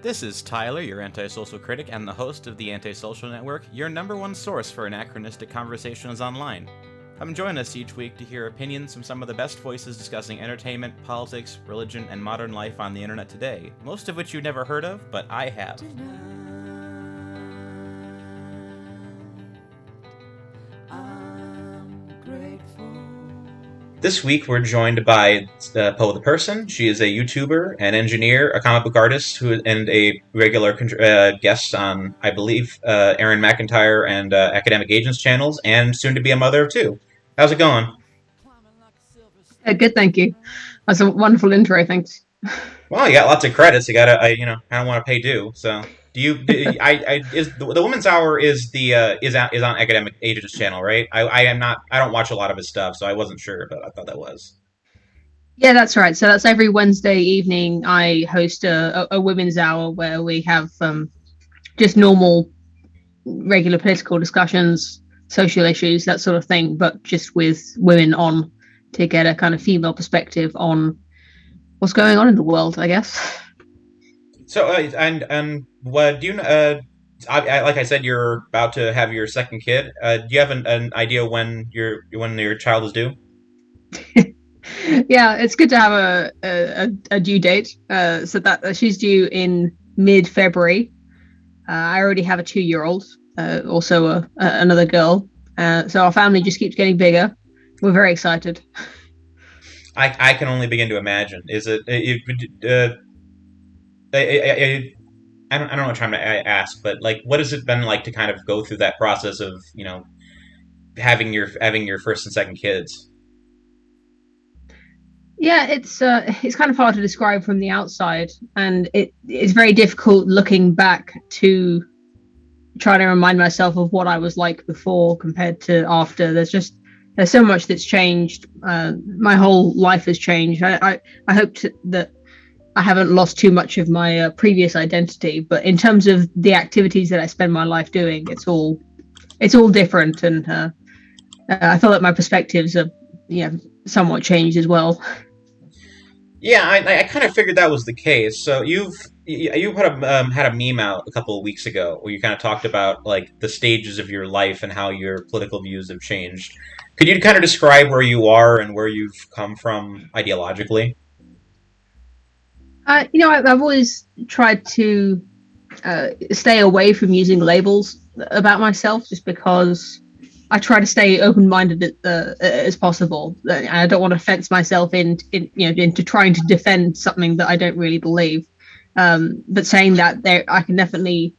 This is Tyler, your antisocial critic and the host of the AntiSocial Network, your number one source for anachronistic conversations online. Come join us each week to hear opinions from some of the best voices discussing entertainment, politics, religion, and modern life on the internet today, most of which you've never heard of, but I have. This week we're joined by Poe the Person. She is a YouTuber, an engineer, a comic book artist, and a regular guest on, I believe, Aaron McIntyre and Academic Agents channels, and soon to be a mother of two. How's it going? Good, thank you. That's a wonderful intro, thanks. Well, you got lots of credits. You gotta, I don't want to pay due. So, is the Women's Hour is on Academic Agents channel, right? I don't watch a lot of his stuff, so I wasn't sure, but I thought that was. Yeah, that's right. So that's every Wednesday evening. I host a Women's Hour where we have just normal, regular political discussions, social issues, that sort of thing, but just with women on to get a kind of female perspective on what's going on in the world, I guess. So, and what do you? Like I said, you're about to have your second kid. Do you have an idea when your child is due? Yeah, it's good to have a due date. So that she's due in mid-February. I already have a 2-year-old, also another girl. So our family just keeps getting bigger. We're very excited. I can only begin to imagine. Is it? I don't know what I'm trying to ask, but like, what has it been like to kind of go through that process of having your first and second kids? Yeah, it's kind of hard to describe from the outside, and it's very difficult looking back to try to remind myself of what I was like before compared to after. There's so much that's changed. My whole life has changed. I hope that I haven't lost too much of my previous identity, but in terms of the activities that I spend my life doing, it's all different, and I feel like my perspectives are somewhat changed as well. Yeah, I kind of figured that was the case. So you had a meme out a couple of weeks ago where you kind of talked about like the stages of your life and how your political views have changed. Could you kind of describe where you are and where you've come from ideologically? I've always tried to stay away from using labels about myself, just because I try to stay open-minded as possible. I don't want to fence myself into trying to defend something that I don't really believe. But saying that, I can definitely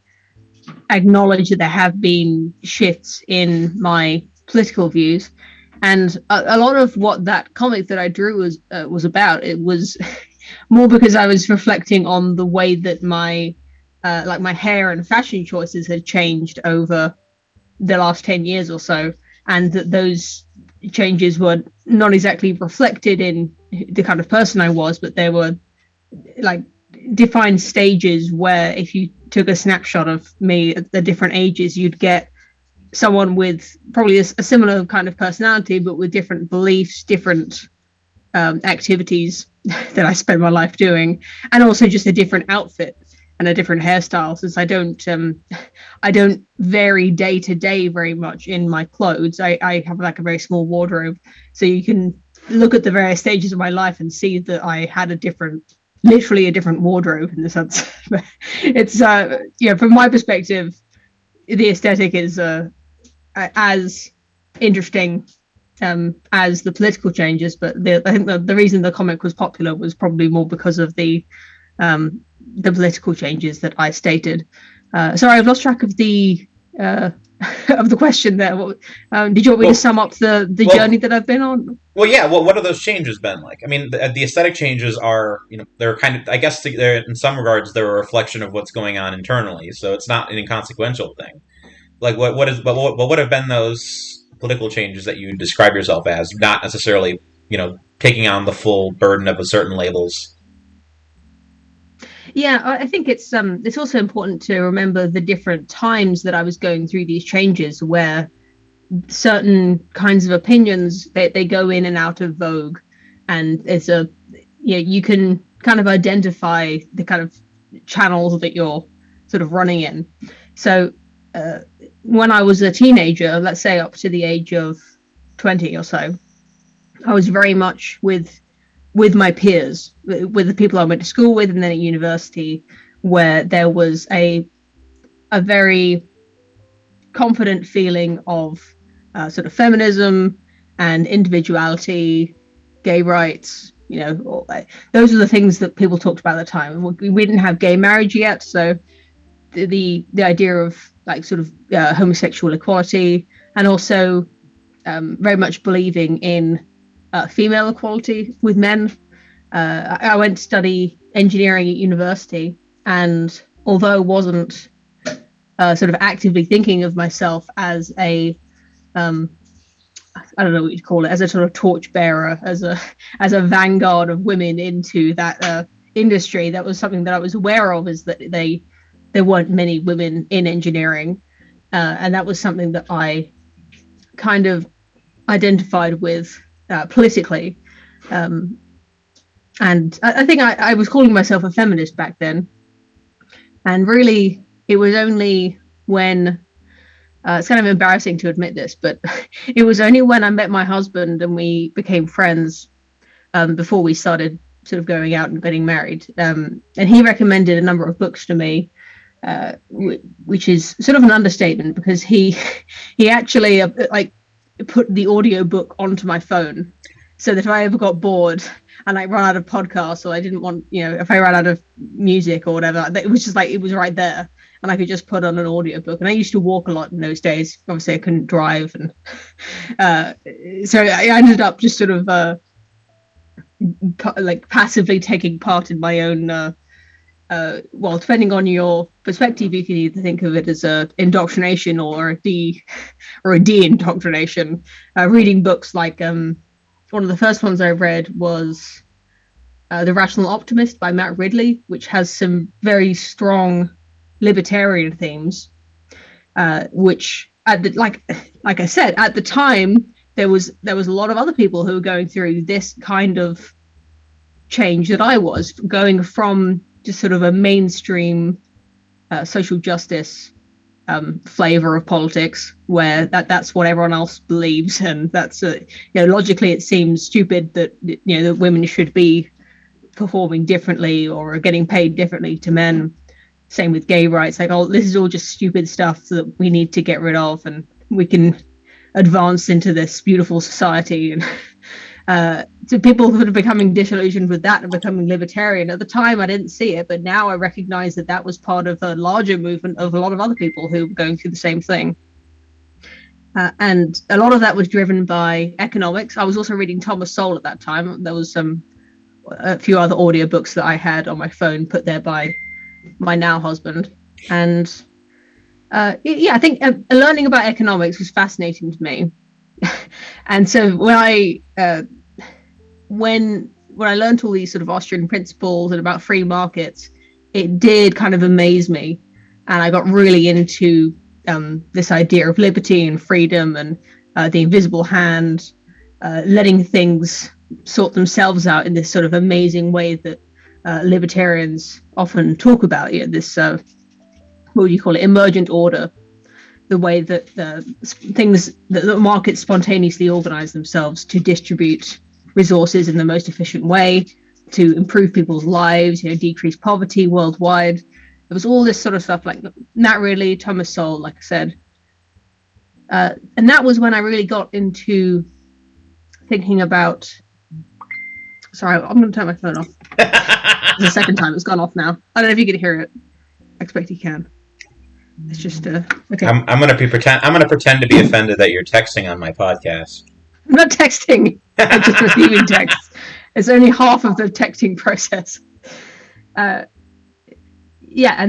acknowledge that there have been shifts in my political views, and a lot of what that comic that I drew was about. It was more because I was reflecting on the way that my hair and fashion choices had changed over the last 10 years or so, and that those changes were not exactly reflected in the kind of person I was, but they were like defined stages where if you took a snapshot of me at the different ages, you'd get someone with probably a similar kind of personality, but with different beliefs, different activities that I spend my life doing, and also just a different outfit and a different hairstyle, since I don't vary day to day very much in my clothes. I have like a very small wardrobe, so you can look at the various stages of my life and see that I had literally a different wardrobe in the sense. It's from my perspective, the aesthetic is as interesting as the political changes, but I think the reason the comic was popular was probably more because of the political changes that I stated. Sorry, I've lost track of the question there. Did you want me to sum up the journey that I've been on? Well, yeah. Well, what have those changes been like? I mean, the aesthetic changes are, they're kind of, I guess, they're in some regards they're a reflection of what's going on internally. So it's not an inconsequential thing. Like what have been those political changes that you describe yourself as, not necessarily, taking on the full burden of a certain labels? Yeah, I think it's also important to remember the different times that I was going through these changes, where certain kinds of opinions they go in and out of vogue, and you can kind of identify the kind of channels that you're sort of running in. So when I was a teenager, let's say up to the age of 20 or so, I was very much with my peers, with the people I went to school with, and then at university, where there was a very confident feeling of sort of feminism and individuality, gay rights. Those are the things that people talked about at the time. We didn't have gay marriage yet, so the idea of like sort of homosexual equality, and also very much believing in female equality with men. I went to study engineering at university, and although I wasn't sort of actively thinking of myself as a I don't know what you'd call it, as a sort of torchbearer, as a vanguard of women into that industry, that was something that I was aware of, is that there weren't many women in engineering, and that was something that I kind of identified with politically. And I think I was calling myself a feminist back then. And really, it was only when, it's kind of embarrassing to admit this, but it was only when I met my husband and we became friends, before we started sort of going out and getting married. And he recommended a number of books to me, which is sort of an understatement, because he actually like put the audiobook onto my phone, so that if I ever got bored and I ran out of podcasts, or I didn't want, if I ran out of music or whatever, it was just like, it was right there and I could just put on an audiobook. And I used to walk a lot in those days. Obviously I couldn't drive. And so I ended up just sort of like passively taking part in my own, well, depending on your perspective, you can either think of it as a indoctrination or a de-indoctrination. Reading books like, one of the first ones I read was The Rational Optimist by Matt Ridley, which has some very strong libertarian themes, which like I said, at the time there was a lot of other people who were going through this kind of change that I was, going from just sort of a mainstream social justice flavor of politics, where that's what everyone else believes, and that's logically it seems stupid that that women should be performing differently or getting paid differently to men. Same with gay rights, like, oh, this is all just stupid stuff that we need to get rid of, and we can advance into this beautiful society. And so people who are becoming disillusioned with that and becoming libertarian. At the time, I didn't see it, but now I recognize that was part of a larger movement of a lot of other people who were going through the same thing. And a lot of that was driven by economics. I was also reading Thomas Sowell at that time. There was a few other audiobooks that I had on my phone put there by my now husband. And I think learning about economics was fascinating to me. And so when I learned all these sort of Austrian principles and about free markets, it did kind of amaze me, and I got really into this idea of liberty and freedom and the invisible hand, letting things sort themselves out in this sort of amazing way that libertarians often talk about. This what would you call it, emergent order, the way that the markets spontaneously organize themselves to distribute resources in the most efficient way, to improve people's lives, decrease poverty worldwide. There was all this sort of stuff, like Matt Ridley, Thomas Sowell, like I said. And that was when I really got into thinking about... Sorry, I'm going to turn my phone off. It's the second time it's gone off now. I don't know if you can hear it. I expect you can. It's just okay. I'm going to pretend to be offended that you're texting on my podcast. I'm not texting. I'm just receiving texts. It's only half of the texting process. And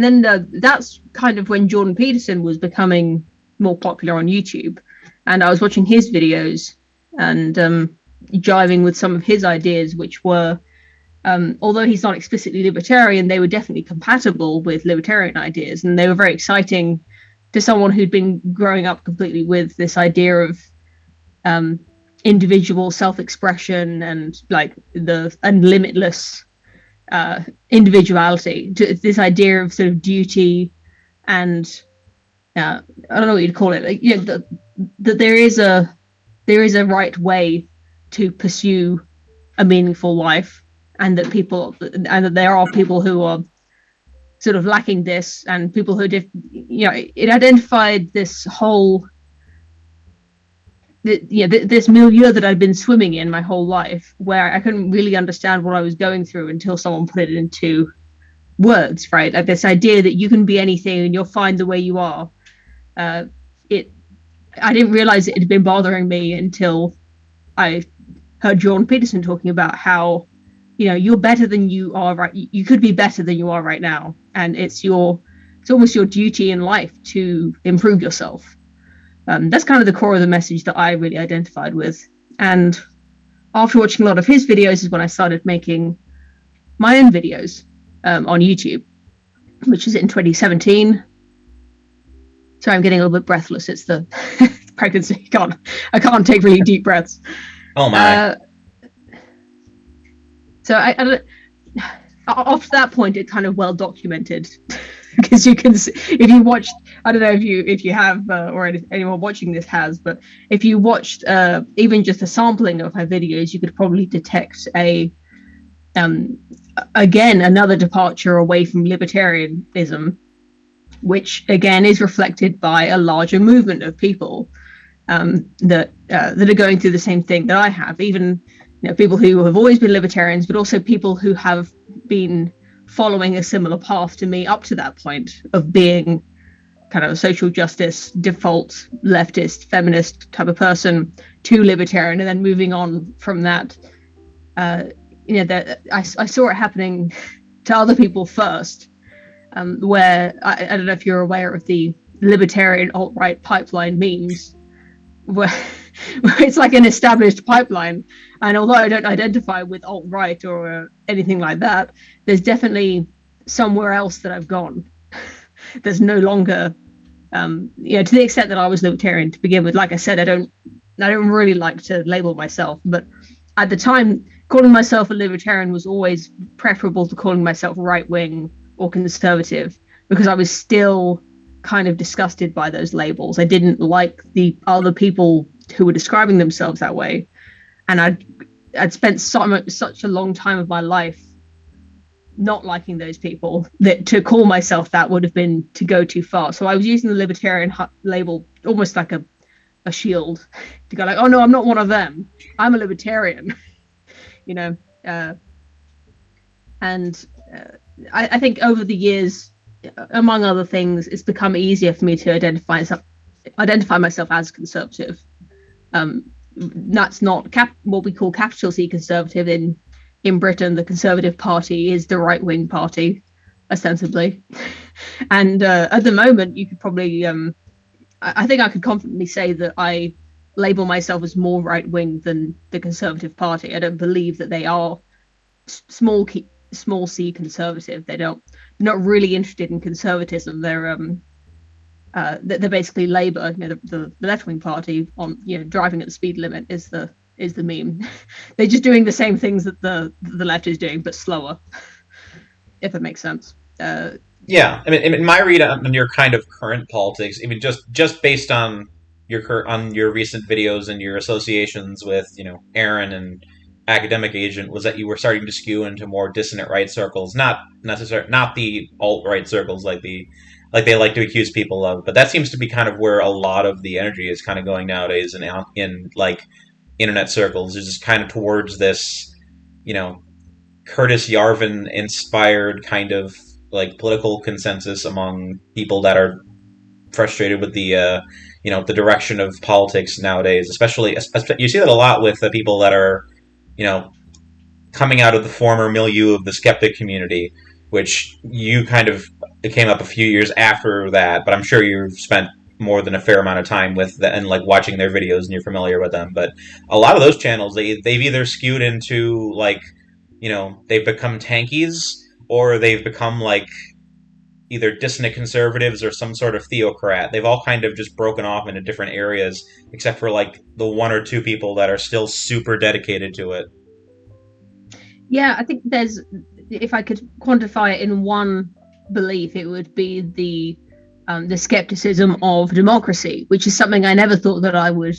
then that's kind of when Jordan Peterson was becoming more popular on YouTube, and I was watching his videos and jiving with some of his ideas, which were, although he's not explicitly libertarian, they were definitely compatible with libertarian ideas, and they were very exciting to someone who'd been growing up completely with this idea of individual self-expression and limitless individuality, this idea of sort of duty and I don't know what you'd call it. Like, that there is a right way to pursue a meaningful life, and that there are people who are sort of lacking this, and people who it identified this whole this milieu that I'd been swimming in my whole life, where I couldn't really understand what I was going through until someone put it into words, right? Like this idea that you can be anything and you'll find the way you are. I didn't realize it had been bothering me until I heard Jordan Peterson talking about how, you're better than you are, right? You could be better than you are right now, and it's almost your duty in life to improve yourself. That's kind of the core of the message that I really identified with. And after watching a lot of his videos is when I started making my own videos on YouTube, which is in 2017. Sorry, I'm getting a little bit breathless. It's the pregnancy. I can't take really deep breaths. Oh my. So after that point, it kind of well documented, because you can see, if you watched, I don't know if you have or anyone watching this has, but if you watched even just a sampling of my videos, you could probably detect again another departure away from libertarianism, which again is reflected by a larger movement of people that are going through the same thing that I have. Even people who have always been libertarians, but also people who have been following a similar path to me up to that point of being kind of a social justice, default leftist, feminist type of person to libertarian, and then moving on from that. That I saw it happening to other people first. Where I don't know if you're aware of the libertarian alt-right pipeline memes, where it's like an established pipeline, and although I don't identify with alt-right or anything like that, there's definitely somewhere else that I've gone. There's no longer, to the extent that I was libertarian to begin with. Like I said, I don't really like to label myself, but at the time, calling myself a libertarian was always preferable to calling myself right-wing or conservative, because I was still kind of disgusted by those labels. I didn't like the other people who were describing themselves that way, and I'd spent such a long time of my life not liking those people that to call myself that would have been to go too far. So I was using the libertarian label almost like a shield to go like, oh no, I'm not one of them. I'm a libertarian, I think over the years, among other things, it's become easier for me to identify myself as conservative. That's not what we call capital C conservative. In Britain, the Conservative Party is the right-wing party, ostensibly. And at the moment, you could probably, I think I could confidently say that I label myself as more right-wing than the Conservative Party. I don't believe that they are small c conservative. They're not really interested in conservatism. They're basically Labour, the left-wing party on driving at the speed limit is the meme. They're just doing the same things that the left is doing, but slower, if it makes sense. Yeah, I mean, in my read on your kind of current politics, I mean, just based on your recent videos and your associations with Aaron and Academic Agent, was that you were starting to skew into more dissonant right circles, not the alt right circles like they like to accuse people of, but that seems to be kind of where a lot of the energy is kind of going nowadays in like internet circles, is just kind of towards this Curtis Yarvin inspired kind of like political consensus among people that are frustrated with the the direction of politics nowadays. Especially you see that a lot with the people that are coming out of the former milieu of the skeptic community, which you kind of came up a few years after that, but I'm sure you've spent more than a fair amount of time with them and like watching their videos and you're familiar with them. But a lot of those channels, they've either skewed into like they've become tankies, or they've become like either dissonant conservatives or some sort of theocrat. They've all kind of just broken off into different areas, except for like the one or two people that are still super dedicated to it. Yeah, I think there's if I could quantify it in one belief, it would be the skepticism of democracy, which is something I never thought that I would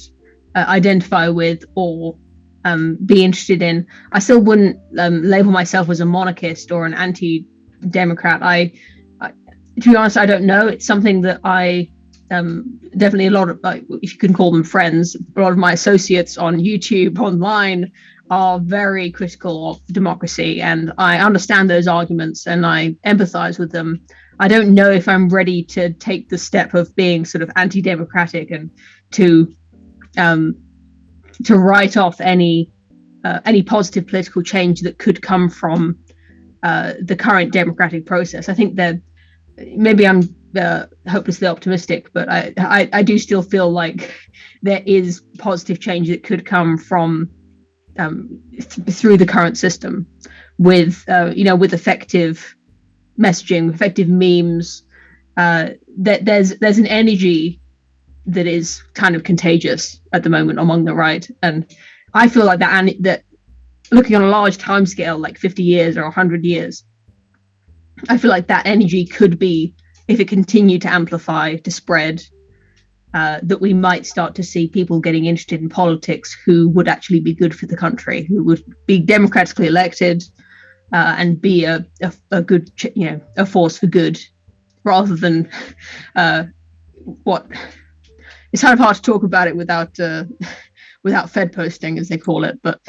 identify with or be interested in. I still wouldn't label myself as a monarchist or an anti-democrat. To be honest, I don't know. It's something that I definitely a lot of, like, if you can call them friends, a lot of my associates on YouTube, online, are very critical of democracy, and I understand those arguments and I empathize with them. I don't know if I'm ready to take the step of being sort of anti-democratic and to write off any positive political change that could come from the current democratic process. I think that maybe I'm hopelessly optimistic, but I do still feel like there is positive change that could come from through the current system with with effective messaging, effective memes. That there's an energy that is kind of contagious at the moment among the right, and I feel like that looking on a large time scale, like 50 years or 100 years, I feel like that energy could be, if it continued to amplify, to spread, that we might start to see people getting interested in politics who would actually be good for the country, who would be democratically elected and be a good, a force for good, rather than what. It's kind of hard to talk about it without Fed posting, as they call it. But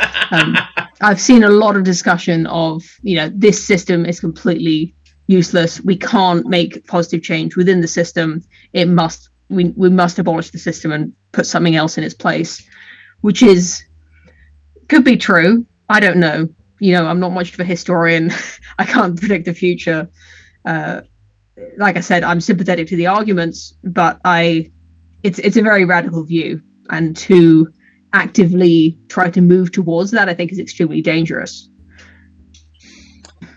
I've seen a lot of discussion of, this system is completely useless. We can't make positive change within the system. We must abolish the system and put something else in its place, which could be true. I don't know. I'm not much of a historian. I can't predict the future. Like I said, I'm sympathetic to the arguments, but it's a very radical view, and to actively try to move towards that, I think, is extremely dangerous.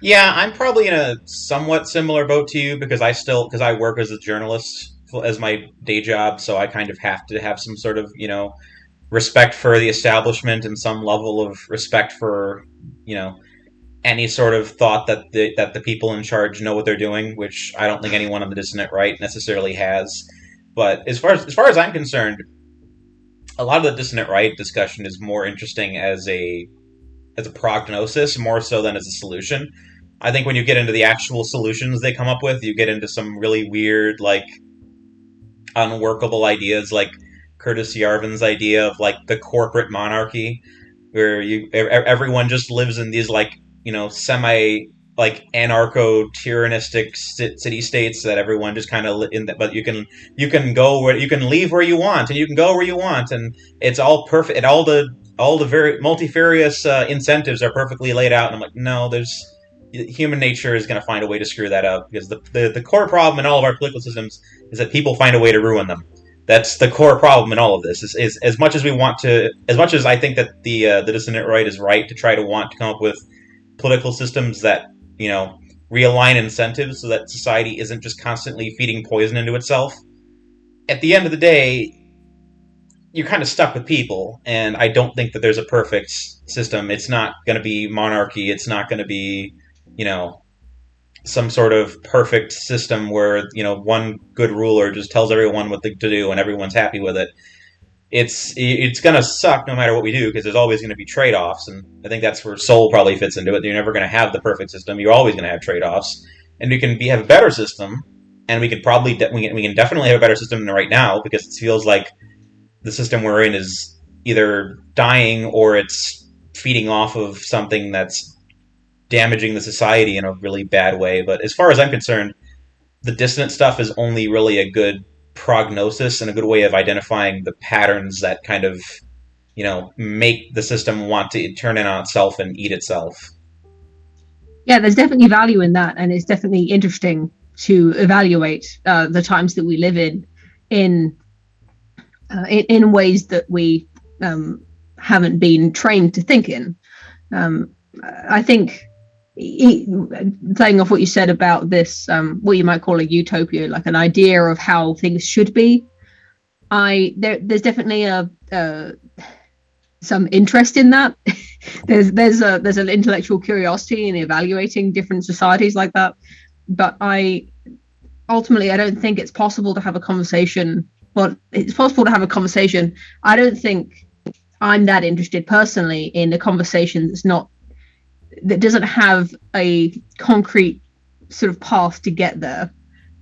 Yeah, I'm probably in a somewhat similar boat to you because I work as a journalist as my day job, so I kind of have to have some sort of, respect for the establishment and some level of respect for, any sort of thought that the people in charge know what they're doing, which I don't think anyone on the dissonant right necessarily has. But as far as I'm concerned, a lot of the dissonant right discussion is more interesting as a prognosis more so than as a solution. I think when you get into the actual solutions they come up with, you get into some really weird, like, unworkable ideas, like Curtis Yarvin's idea of, like, the corporate monarchy, where everyone just lives in these, like, semi, like, anarcho-tyrannistic city states that everyone just kind of in that, but you can leave where you want and you can go where you want, and it's all perfect, and all the very multifarious incentives are perfectly laid out. And I'm like, no, human nature is going to find a way to screw that up, because the core problem in all of our political systems is that people find a way to ruin them. That's the core problem in all of this. Is as much as I think that the dissonant right is right to try to want to come up with political systems that, realign incentives so that society isn't just constantly feeding poison into itself. At the end of the day, you're kind of stuck with people, and I don't think that there's a perfect system. It's not going to be monarchy. It's not going to be, some sort of perfect system where, one good ruler just tells everyone what to do and everyone's happy with it. It's going to suck no matter what we do, because there's always going to be trade-offs, and I think that's where Soul probably fits into it. You're never going to have the perfect system. You're always going to have trade-offs, and we can have a better system, and we can definitely have a better system than right now, because it feels like the system we're in is either dying or it's feeding off of something that's damaging the society in a really bad way. But as far as I'm concerned, the dissonant stuff is only really a good prognosis and a good way of identifying the patterns that kind of, make the system want to turn in on itself and eat itself. Yeah, there's definitely value in that, and it's definitely interesting to evaluate the times that we live in ways that we haven't been trained to think in. I think, playing off what you said about this, what you might call a utopia, like an idea of how things should be, there's definitely some interest in that. There's an intellectual curiosity in evaluating different societies like that. But I don't think it's possible to have a conversation. Well, it's possible to have a conversation. I don't think I'm that interested personally in a conversation that doesn't have a concrete sort of path to get there.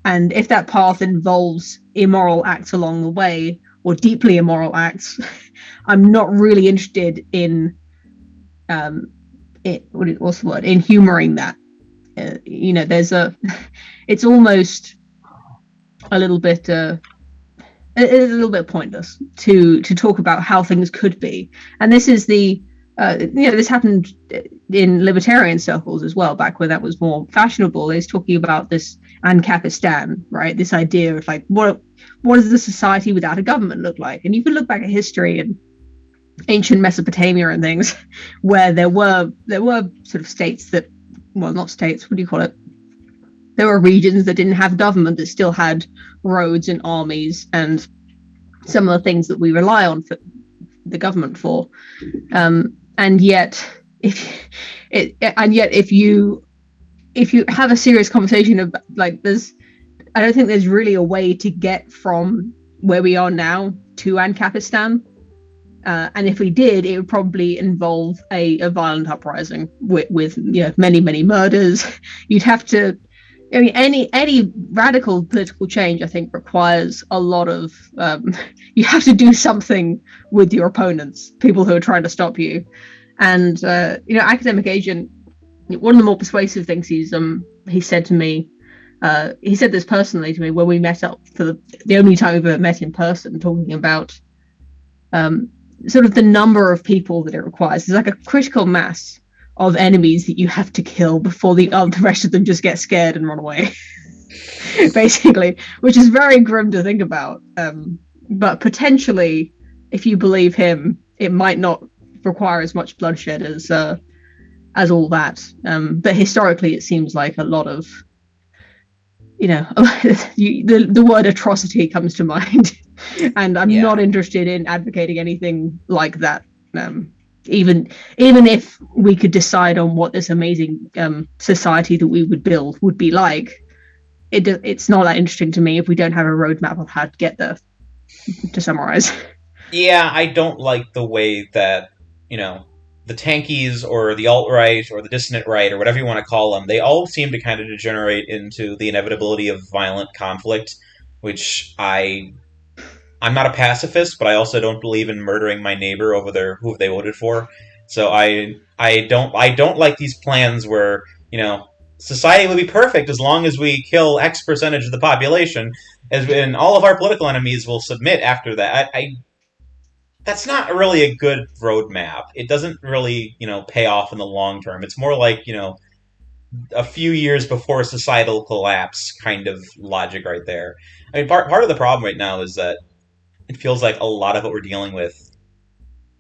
And if that path involves immoral acts along the way, or deeply immoral acts, I'm not really interested in what's the word, in humoring that. It's almost a little bit pointless to talk about how things could be. And this is this happened in libertarian circles as well, back when that was more fashionable. Is talking about this Ancapistan, right? This idea of like, what does the society without a government look like? And you can look back at history and ancient Mesopotamia and things where there were sort of states that, well, not states, what do you call it? There were regions that didn't have government that still had roads and armies and some of the things that we rely on for the government for. And yet if you have a serious conversation about, like, I don't think there's really a way to get from where we are now to Ancapistan. And if we did, it would probably involve a violent uprising with many, many murders. You'd have to, I mean, any radical political change, I think, requires a lot of, you have to do something with your opponents, people who are trying to stop you. And, Academic Agent, one of the more persuasive things he said to me, he said this personally to me when we met up for the only time we've ever met in person, talking about sort of the number of people that it requires. It's like a critical mass of enemies that you have to kill before the rest of them just get scared and run away, basically, which is very grim to think about. But potentially, if you believe him, it might not require as much bloodshed as all that. But historically, it seems like a lot of, the word atrocity comes to mind. And I'm not interested in advocating anything like that. Even if we could decide on what this amazing society that we would build would be like, it's not that interesting to me if we don't have a roadmap of how to get there, to summarize. Yeah, I don't like the way that, the tankies or the alt-right or the dissonant right or whatever you want to call them, they all seem to kind of degenerate into the inevitability of violent conflict, which I'm not a pacifist, but I also don't believe in murdering my neighbor over who they voted for. So I don't like these plans where, society will be perfect as long as we kill X percentage of the population, and all of our political enemies will submit after that. That's not really a good roadmap. It doesn't really, pay off in the long term. It's more like, a few years before societal collapse kind of logic right there. I mean, part of the problem right now is that it feels like a lot of what we're dealing with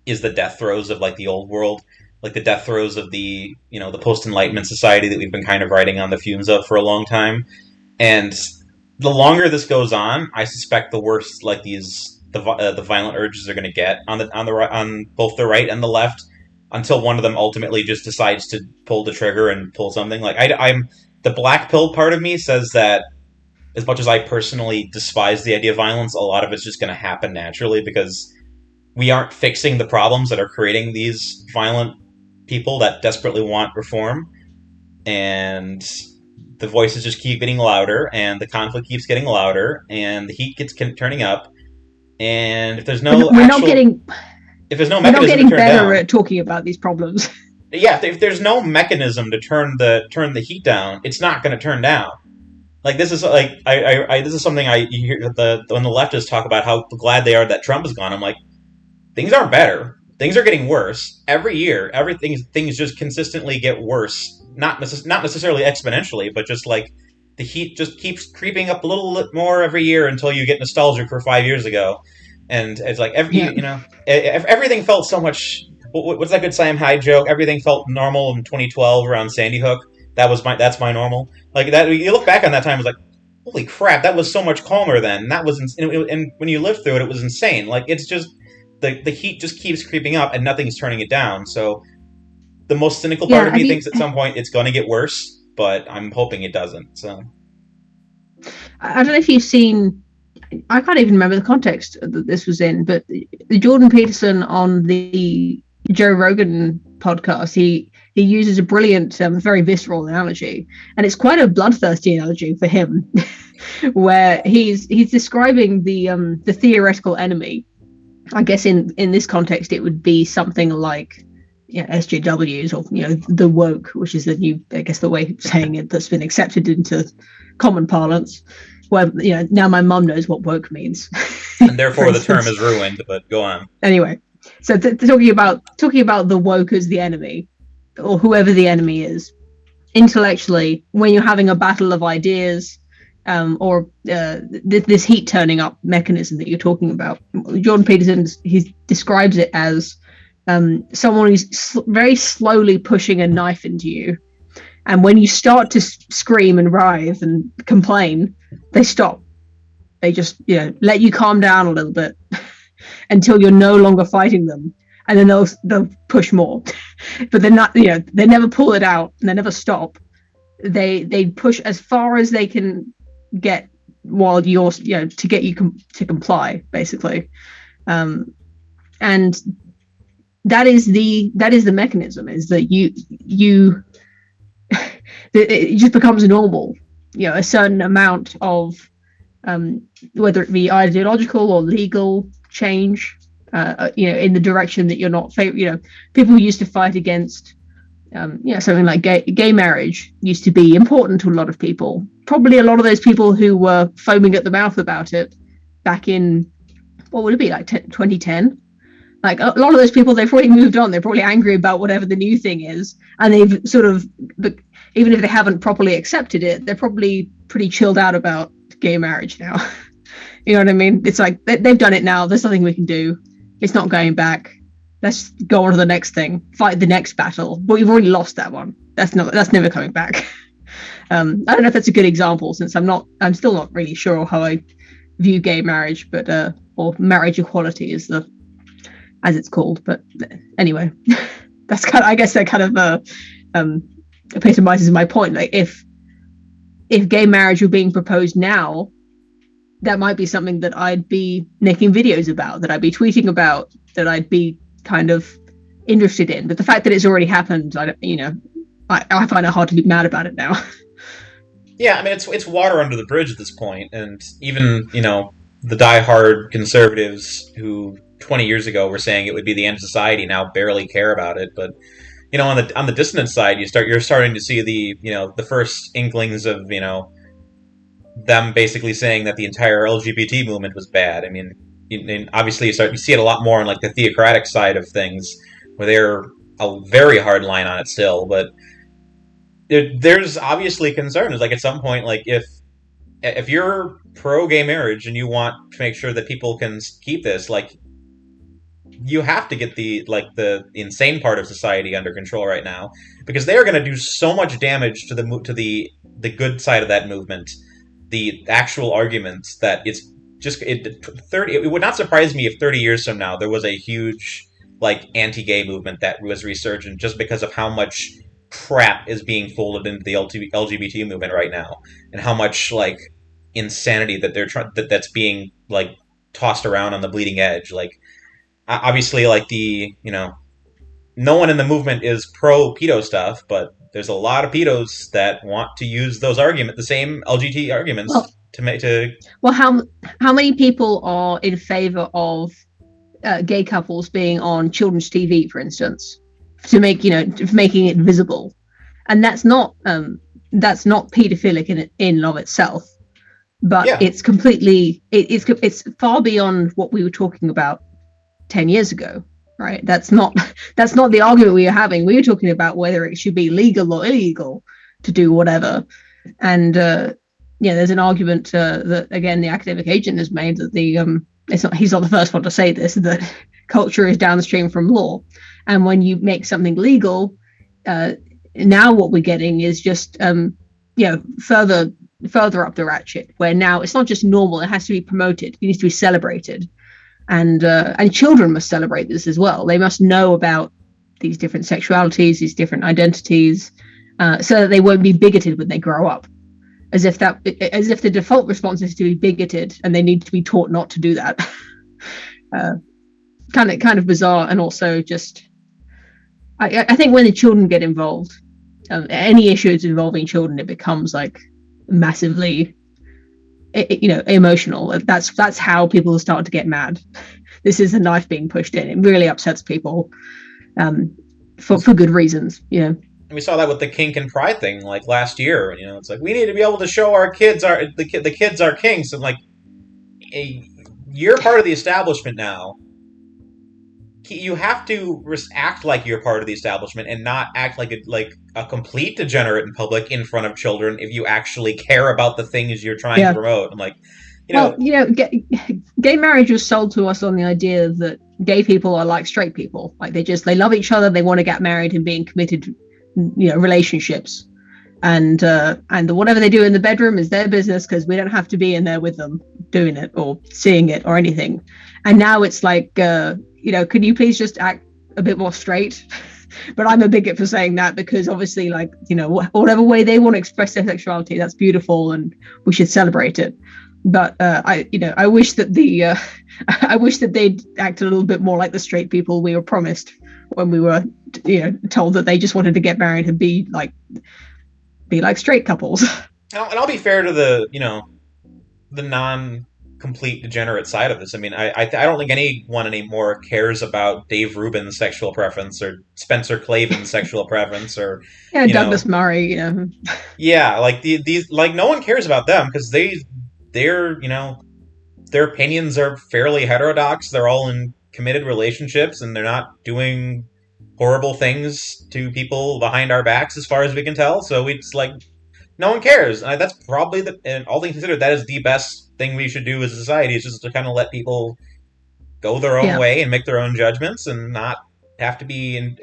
is the death throes of, like, the old world, like the death throes of the, the post-Enlightenment society that we've been kind of riding on the fumes of for a long time. And the longer this goes on, I suspect the worse, like, the violent urges are going to get on both the right and the left, until one of them ultimately just decides to pull the trigger and pull something. Like, I'm the black pill part of me says that, as much as I personally despise the idea of violence, a lot of it's just going to happen naturally because we aren't fixing the problems that are creating these violent people that desperately want reform. And the voices just keep getting louder, and the conflict keeps getting louder, and the heat keeps turning up. And if there's no we're not getting better at talking about these problems. Yeah, if there's no mechanism to turn the heat down, it's not going to turn down. Like, this is like this is something you hear when the leftists talk about how glad they are that Trump is gone. I'm like, things aren't better. Things are getting worse every year. Things just consistently get worse. Not necessarily exponentially, but just like the heat just keeps creeping up a little bit more every year until you get nostalgic for 5 years ago, and it's like everything felt so much. What's that good Sam Hyde joke? Everything felt normal in 2012 around Sandy Hook. That's my normal. Like that, you look back on that time, it was like, holy crap, that was so much calmer then. And when you lived through it, it was insane. Like, it's just the heat just keeps creeping up and nothing's turning it down. So the most cynical part Yeah, of me thinks at some point it's going to get worse, but I'm hoping it doesn't. So I don't know if you've seen. I can't even remember the context that this was in, but the Jordan Peterson on the Joe Rogan podcast, he uses a brilliant, very visceral analogy, and it's quite a bloodthirsty analogy for him, where he's describing the theoretical enemy. I guess in this context, it would be something like SJWs or the woke, which is the new, I guess, the way of saying it that's been accepted into common parlance. Where now my mum knows what woke means, and therefore the term is ruined. But go on. Anyway, so talking about the woke as the enemy, or whoever the enemy is, intellectually, when you're having a battle of ideas, or this heat turning up mechanism that you're talking about, Jordan Peterson, he describes it as someone who's very slowly pushing a knife into you, and when you start to scream and writhe and complain, they stop. They just let you calm down a little bit until you're no longer fighting them, and then they'll push more. But they're not, they never pull it out and they never stop. They push as far as they can get while you're to get you to comply, basically. And that is the mechanism, is that you it just becomes normal, a certain amount of whether it be ideological or legal change, in the direction that you're not people used to fight against something like gay marriage used to be important to a lot of people. Probably a lot of those people who were foaming at the mouth about it back in, what would it be, like 2010? Like, a lot of those people, they've probably moved on. They're probably angry about whatever the new thing is, and they've sort of, even if they haven't properly accepted it, they're probably pretty chilled out about gay marriage now. You know what I mean? It's like they've done it now. There's nothing we can do. It's not going back. Let's go on to the next thing. Fight the next battle. But we've already lost that one. That's never coming back. I don't know if that's a good example, since I'm still not really sure how I view gay marriage, but or marriage equality as it's called. But anyway, that's I guess that kind of epitomizes my point. Like, if gay marriage were being proposed now, that might be something that I'd be making videos about, that I'd be tweeting about, that I'd be kind of interested in. But the fact that it's already happened, I find it hard to be mad about it now. Yeah, I mean, it's water under the bridge at this point, and even the diehard conservatives who 20 years ago were saying it would be the end of society now barely care about it. But on the dissonance side, you're starting to see the first inklings of them basically saying that the entire LGBT movement was bad. I mean, obviously you see it a lot more on like the theocratic side of things, where they're a very hard line on it still. But there's obviously concerns. Like, at some point, like if you're pro gay marriage and you want to make sure that people can keep this, like, you have to get the insane part of society under control right now, because they are going to do so much damage to the good side of that movement, the actual arguments, that it's just it would not surprise me if 30 years from now there was a huge like anti-gay movement that was resurgent, just because of how much crap is being folded into the LGBT movement right now, and how much like insanity that that's being like tossed around on the bleeding edge. Like, obviously, like no one in the movement is pro pedo stuff, but there's a lot of pedos that want to use those the same LGBT arguments to make to. Well, how many people are in favor of gay couples being on children's TV, for instance, to making it visible? And that's not pedophilic in and of itself, but it's completely it's far beyond what we were talking about 10 years ago, right? That's not the argument we were having. We were talking about whether it should be legal or illegal to do whatever. And there's an argument that, again, the academic agent has made, that he's not the first one to say this, that culture is downstream from law. And when you make something legal, now what we're getting is just further up the ratchet, where now it's not just normal, it has to be promoted, it needs to be celebrated. and children must celebrate this as well. They must know about these different sexualities, these different identities, so that they won't be bigoted when they grow up. As if the default response is to be bigoted, and they need to be taught not to do that. Kind of bizarre, and also just, I think when the children get involved, any issues involving children, it becomes like massively, emotional. That's how people start to get mad. This is a knife being pushed in. It really upsets people, for good reasons. We saw that with the kink and pride thing, like last year. It's like we need to be able to show our kids the kids our kinks, and like, you're part of the establishment now. You have to act like you're part of the establishment and not act like a complete degenerate in public in front of children if you actually care about the things you're trying to promote. I'm like, gay marriage was sold to us on the idea that gay people are like straight people. Like they love each other, they want to get married and be in committed, relationships. And whatever they do in the bedroom is their business, because we don't have to be in there with them doing it or seeing it or anything. And now it's like, can you please just act a bit more straight? But I'm a bigot for saying that, because obviously, like, whatever way they want to express their sexuality, that's beautiful and we should celebrate it. But I wish that I wish that they'd act a little bit more like the straight people we were promised when we were, told that they just wanted to get married and be like straight couples. And I'll be fair to the non-complete degenerate side of this. I mean, I don't think anyone anymore cares about Dave Rubin's sexual preference or Spencer Klavin's sexual preference or Douglas Murray. Yeah, like these like no one cares about them because their opinions are fairly heterodox. They're all in committed relationships and they're not doing horrible things to people behind our backs as far as we can tell. So it's like no one cares. And that's probably and all things considered, that is the best thing we should do as a society, is just to kind of let people go their own way and make their own judgments and not have to be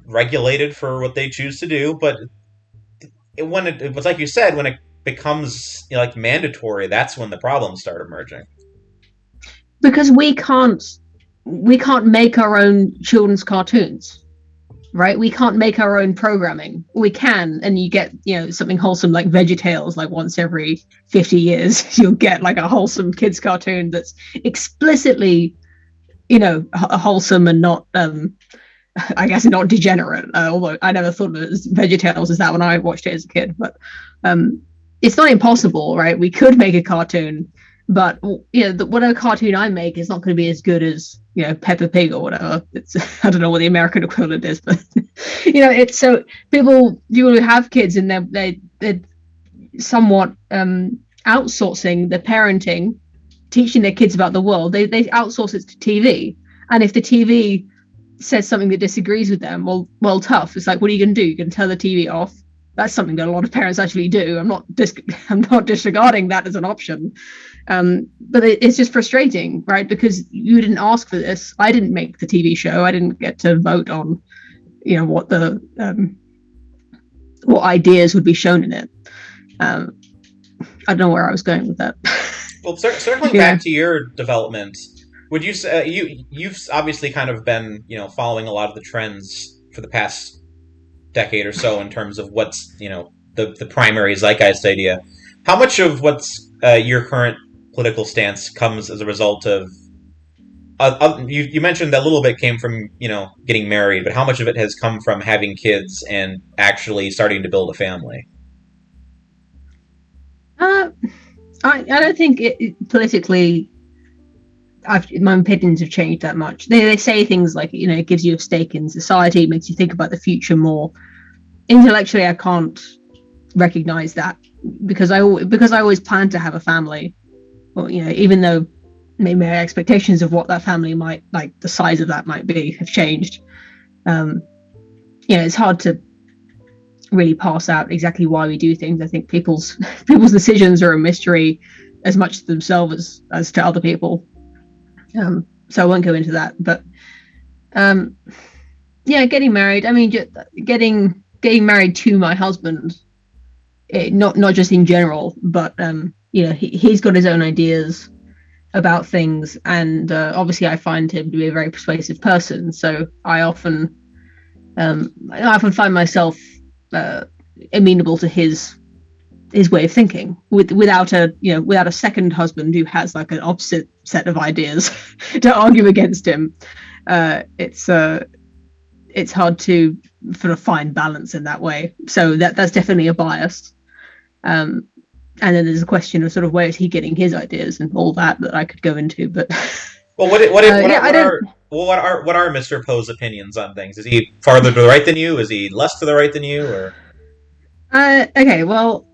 regulated for what they choose to do. But when it was like you said, when it becomes like mandatory, that's when the problems start emerging. Because we can't make our own children's cartoons, right? We can't make our own programming. We can, and you get something wholesome like VeggieTales, like once every 50 years you'll get like a wholesome kids cartoon that's explicitly wholesome and not I guess not degenerate, although I never thought of it as VeggieTales as that when I watched it as a kid. But it's not impossible, right? We could make a cartoon, but whatever cartoon I make is not going to be as good as Peppa Pig or whatever. It's I don't know what the American equivalent is, but it's so people who have kids and they're somewhat outsourcing the parenting, teaching their kids about the world. They outsource it to TV, and if the TV says something that disagrees with them, well, tough. It's like, what are you going to do? You're going to turn the TV off? That's something that a lot of parents actually do. I'm not disregarding that as an option. But it's just frustrating, right? Because you didn't ask for this. I didn't make the TV show. I didn't get to vote on, what ideas would be shown in it. I don't know where I was going with that. Well, circling back to your development, would you say you've obviously kind of been following a lot of the trends for the past decade or so in terms of what's the primary zeitgeist idea. How much of what's your current political stance comes as a result of you mentioned that a little bit came from getting married, but how much of it has come from having kids and actually starting to build a family? I don't think politically my opinions have changed that much. They say things like it gives you a stake in society, it makes you think about the future more. Intellectually, I can't recognize that because I always planned to have a family. Well, even though maybe my expectations of what that family might, like the size of that might be, have changed. It's hard to really parse out exactly why we do things. I think people's decisions are a mystery as much to themselves as to other people. So I won't go into that. But getting married. I mean, getting married to my husband. Not just in general, but he's got his own ideas. about things, and obviously I find him to be a very persuasive person. So I often find myself amenable to his way of thinking, without a second husband who has like an opposite set of ideas to argue against him. It's hard to sort of find balance in that way. So that's definitely a bias. And then there's a question of sort of where is he getting his ideas and all that I could go into. But well, what are Mr. Poe's opinions on things? Is he farther to the right than you? Is he less to the right than you? Or okay, well,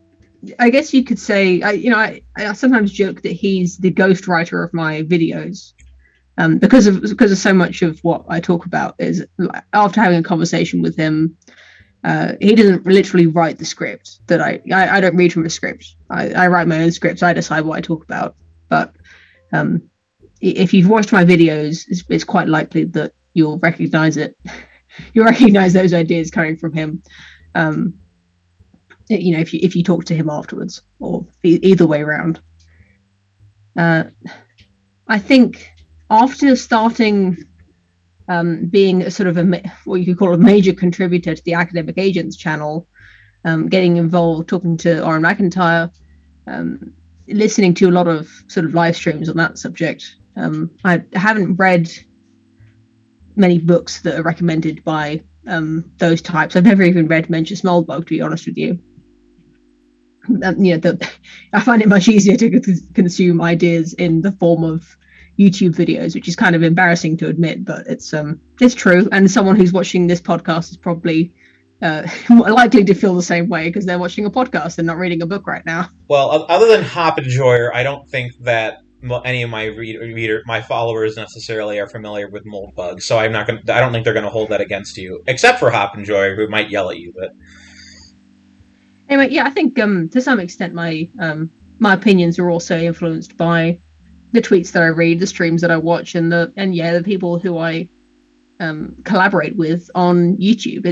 I guess you could say I sometimes joke that he's the ghostwriter of my videos, because of so much of what I talk about is after having a conversation with him. He doesn't literally write the script that I don't read from a script. I write my own scripts. I decide what I talk about. But if you've watched my videos, it's quite likely that you'll recognize it. You'll recognize those ideas coming from him. If you talk to him afterwards, or either way around. I think after starting being a sort of what you could call a major contributor to the Academic Agents channel, getting involved, talking to Oren McIntyre, listening to a lot of sort of live streams on that subject. I haven't read many books that are recommended by those types. I've never even read Mensch Smolla, to be honest with you. I find it much easier to consume ideas in the form of YouTube videos, which is kind of embarrassing to admit, but it's true. And someone who's watching this podcast is probably likely to feel the same way because they're watching a podcast and not reading a book right now. Well, other than Hop Enjoyer, I don't think that any of my my followers necessarily are familiar with mold bugs, so I don't think they're going to hold that against you, except for Hop Enjoyer, who might yell at you. But anyway, yeah, I think to some extent my opinions are also influenced by the tweets that I read, the streams that I watch, and the people who I collaborate with on YouTube.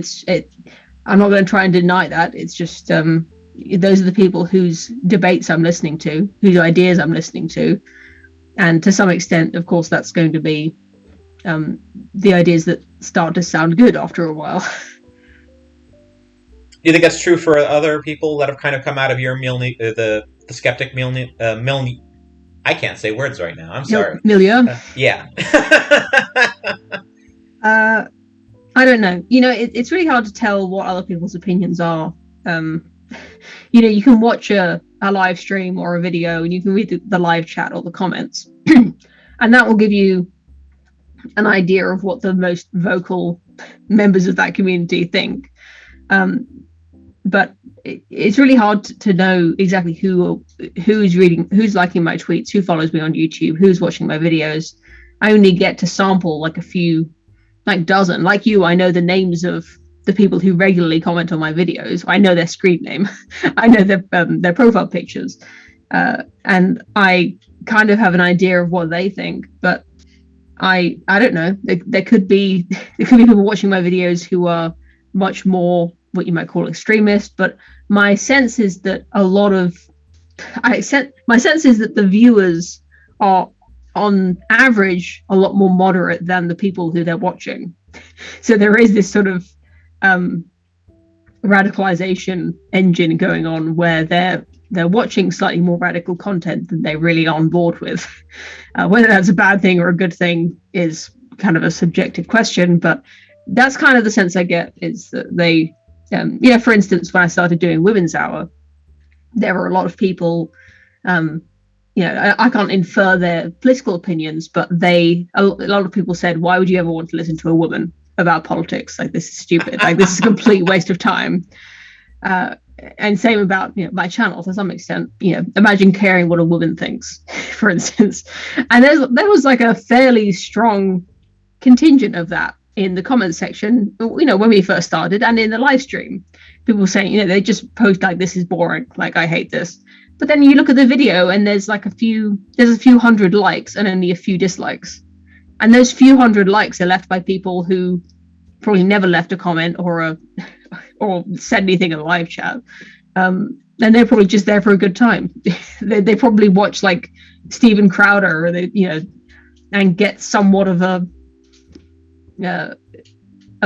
I'm not going to try and deny that. It's just those are the people whose debates I'm listening to, whose ideas I'm listening to, and to some extent, of course, that's going to be the ideas that start to sound good after a while. Do you think that's true for other people that have kind of come out of your the skeptic milieu? I can't say words right now. I'm sorry. Milieu? Yeah. I don't know. It's really hard to tell what other people's opinions are. You can watch a live stream or a video and you can read the live chat or the comments. And that will give you an idea of what the most vocal members of that community think. But it's really hard to know exactly who's reading, who's liking my tweets, who follows me on YouTube, who's watching my videos. I only get to sample like a few, like dozen. Like you, I know the names of the people who regularly comment on my videos. I know their screen name. I know their profile pictures. And I kind of have an idea of what they think, but I don't know. There could be people watching my videos who are much more what you might call extremist, but my sense is that the viewers are on average a lot more moderate than the people who they're watching. So there is this sort of radicalization engine going on where they're watching slightly more radical content than they're really on board with. Whether that's a bad thing or a good thing is kind of a subjective question, but that's kind of the sense I get, is that they for instance, when I started doing Women's Hour, there were a lot of people, I can't infer their political opinions, but a lot of people said, why would you ever want to listen to a woman about politics? Like, this is stupid. Like, this is a complete waste of time. And same about my channel to some extent. Imagine caring what a woman thinks, for instance. And there was like a fairly strong contingent of that in the comments section, when we first started, and in the live stream, people saying, they just post like, this is boring, like, I hate this. But then you look at the video and there's a few hundred likes and only a few dislikes. And those few hundred likes are left by people who probably never left a comment or said anything in a live chat. And they're probably just there for a good time. They probably watch like Steven Crowder, or and get somewhat of a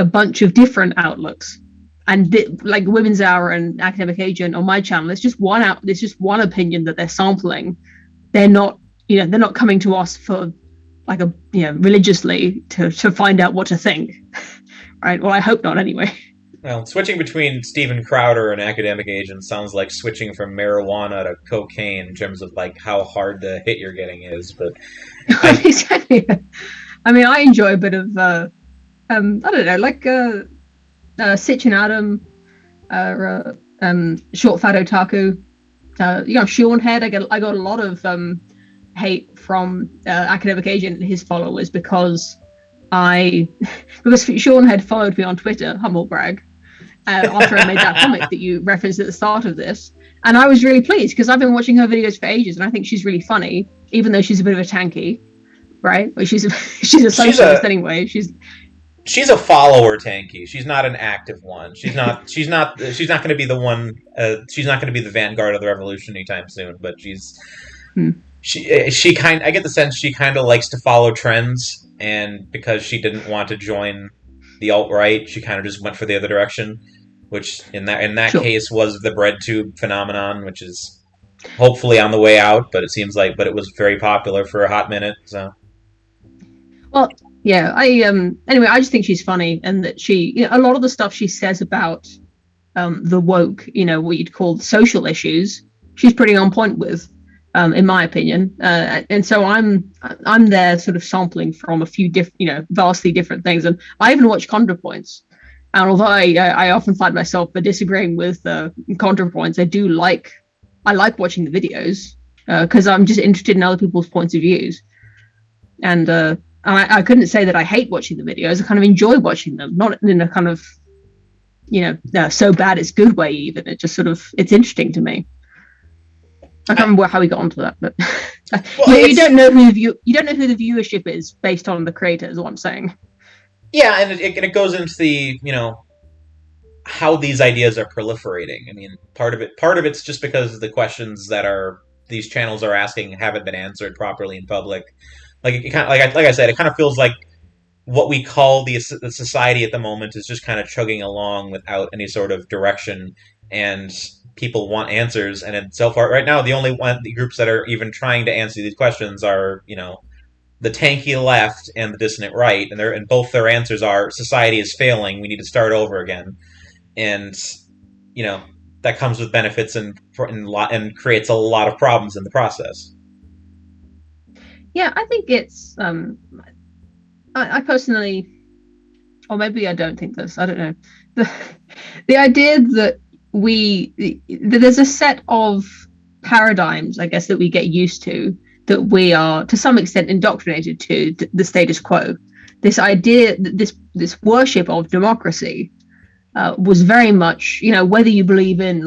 bunch of different outlooks. And like Women's Hour and Academic Agent on my channel, it's just one opinion that they're sampling. They're not coming to us for like religiously to find out what to think. Right? Well, I hope not anyway. Well, switching between Steven Crowder and Academic Agent sounds like switching from marijuana to cocaine in terms of like how hard the hit you're getting is. But exactly. I mean, I enjoy a bit of I don't know, like Sitch and Adam, Short Fat Otaku, Seanhead. I got a lot of hate from Academic Agent and his followers because Sean had followed me on Twitter, humble brag, after I made that comic that you referenced at the start of this. And I was really pleased because I've been watching her videos for ages and I think she's really funny, even though she's a bit of a tanky, right? But she's a socialist anyway. She's a follower tanky. She's not an active one. She's not going to be the one. She's not going to be the vanguard of the revolution anytime soon. But she kind. I get the sense she kind of likes to follow trends, and because she didn't want to join the alt-right, she kind of just went for the other direction, which in that sure. case was the bread tube phenomenon, which is hopefully on the way out. But it was very popular for a hot minute. So, well. Yeah, anyway, I just think she's funny, and that she, a lot of the stuff she says about the woke, what you'd call social issues, she's pretty on point with, in my opinion. And so I'm there sort of sampling from a few different, vastly different things. And I even watch ContraPoints. And although I often find myself disagreeing with ContraPoints, I like watching the videos because I'm just interested in other people's points of views. And I couldn't say that I hate watching the videos. I kind of enjoy watching them, not in a kind of, so bad it's good way even. It just it's interesting to me. I can't remember how we got onto that, but you don't know who the viewership is based on the creators. Is what I'm saying. Yeah, and it goes into the how these ideas are proliferating. I mean, part of it's just because the questions that these channels are asking haven't been answered properly in public. Like I said, it kind of feels like what we call the society at the moment is just kind of chugging along without any sort of direction, and people want answers. And so far, right now, the groups that are even trying to answer these questions are, the tanky left and the dissonant right, and both their answers are society is failing. We need to start over again, and that comes with benefits and creates a lot of problems in the process. Yeah, I think it's. I personally, or maybe I don't think this. I don't know. The idea that there's a set of paradigms, I guess, that we get used to, that we are to some extent indoctrinated to the status quo. This idea, this worship of democracy, was very much, whether you believe in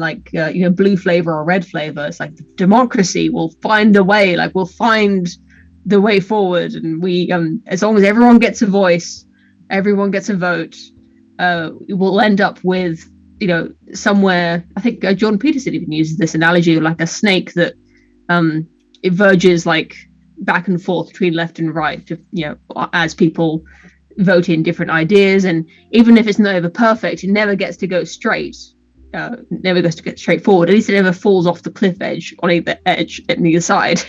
blue flavor or red flavor, it's like democracy will find a way, we'll find the way forward, and we as long as everyone gets a voice, everyone gets a vote, we'll end up with somewhere. I think Jordan Peterson even uses this analogy of like a snake that it verges back and forth between left and right, as people vote in different ideas, and even if it's never perfect, it never gets to go straight. Never goes to get straight forward. At least it never falls off the cliff edge on either side.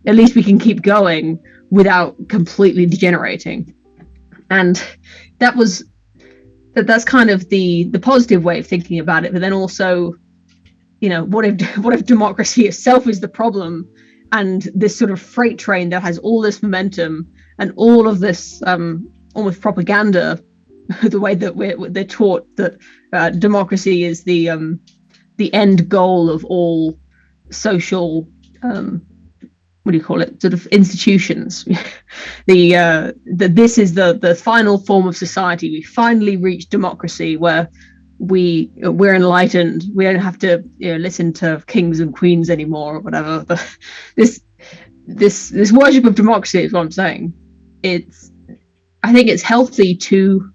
At least we can keep going without completely degenerating. And that's kind of the positive way of thinking about it. But then also, what if democracy itself is the problem, and this sort of freight train that has all this momentum and all of this almost propaganda, the way that they're taught that democracy is the end goal of all social what do you call it, sort of institutions. That this is the final form of society. We finally reached democracy where we're enlightened. We don't have to listen to kings and queens anymore or whatever. But this worship of democracy is what I'm saying. I think it's healthy to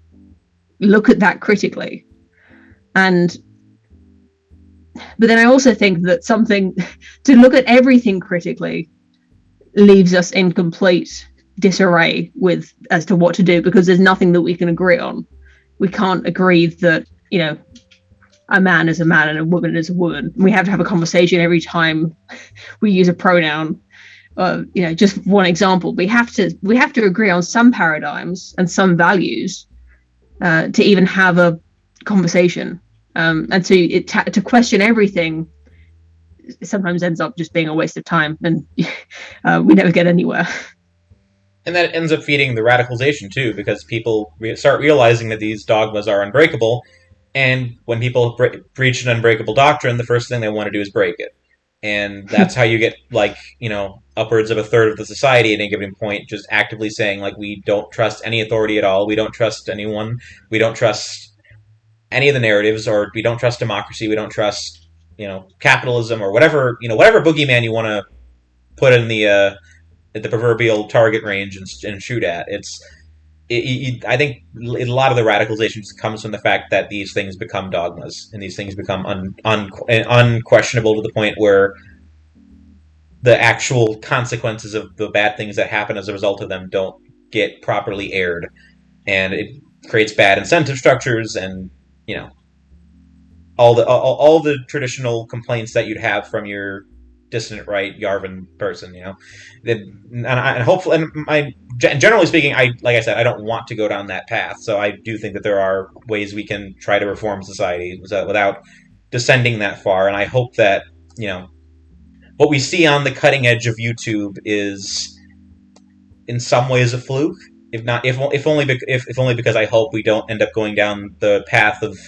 look at that critically, but then I also think that to look at everything critically, leaves us in complete disarray as to what to do, because there's nothing that we can agree on. We can't agree that, a man is a man and a woman is a woman. We have to have a conversation every time we use a pronoun. Just one example. We have to agree on some paradigms and some values to even have a conversation. And to question everything sometimes ends up just being a waste of time, and we never get anywhere. And that ends up feeding the radicalization too, because people start realizing that these dogmas are unbreakable, and when people preach an unbreakable doctrine, the first thing they want to do is break it. And that's how you get, upwards of a third of the society at any given point just actively saying, we don't trust any authority at all, we don't trust anyone, we don't trust any of the narratives, or we don't trust democracy, we don't trust, capitalism, or whatever boogeyman you want to put in the proverbial target range and shoot at. I think a lot of the radicalization comes from the fact that these things become dogmas, and these things become unquestionable to the point where the actual consequences of the bad things that happen as a result of them don't get properly aired, and it creates bad incentive structures, and all the traditional complaints that you'd have from your dissonant right Yarvin person, and hopefully, generally speaking, like I said, I don't want to go down that path. So I do think that there are ways we can try to reform society without descending that far. And I hope that what we see on the cutting edge of YouTube is in some ways a fluke. If only because I hope we don't end up going down the path of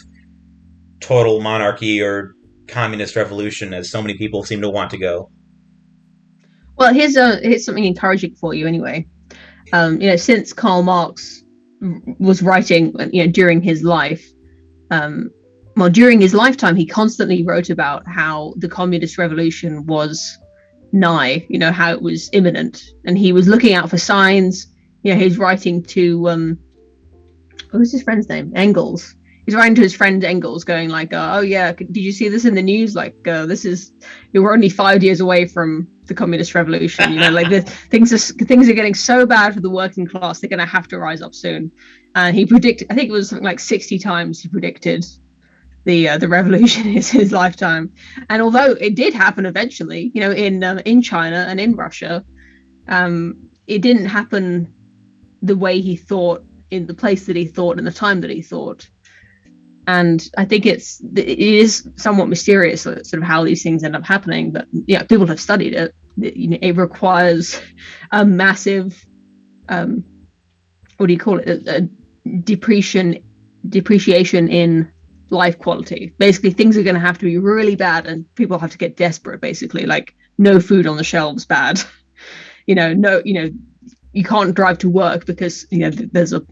total monarchy or communist revolution, as so many people seem to want to go. Well, here's something encouraging for you anyway. Since Karl Marx was writing, during his life, during his lifetime, he constantly wrote about how the communist revolution was nigh, how it was imminent, and he was looking out for signs. He was writing to what was his friend's name? Engels. He's writing to his friend Engels, going "Oh yeah, did you see this in the news? We're only 5 years away from the communist revolution. Things are getting so bad for the working class. They're going to have to rise up soon." And he predicted, I think it was something like 60 times he predicted the revolution in his lifetime. And although it did happen eventually, in China and in Russia, it didn't happen the way he thought, in the place that he thought, in the time that he thought. And I think it is somewhat mysterious, sort of how these things end up happening. But people have studied it. It requires a massive, what do you call it? A depreciation in life quality. Basically, things are going to have to be really bad, and people have to get desperate. Basically, no food on the shelves, bad. No, you can't drive to work because there's a,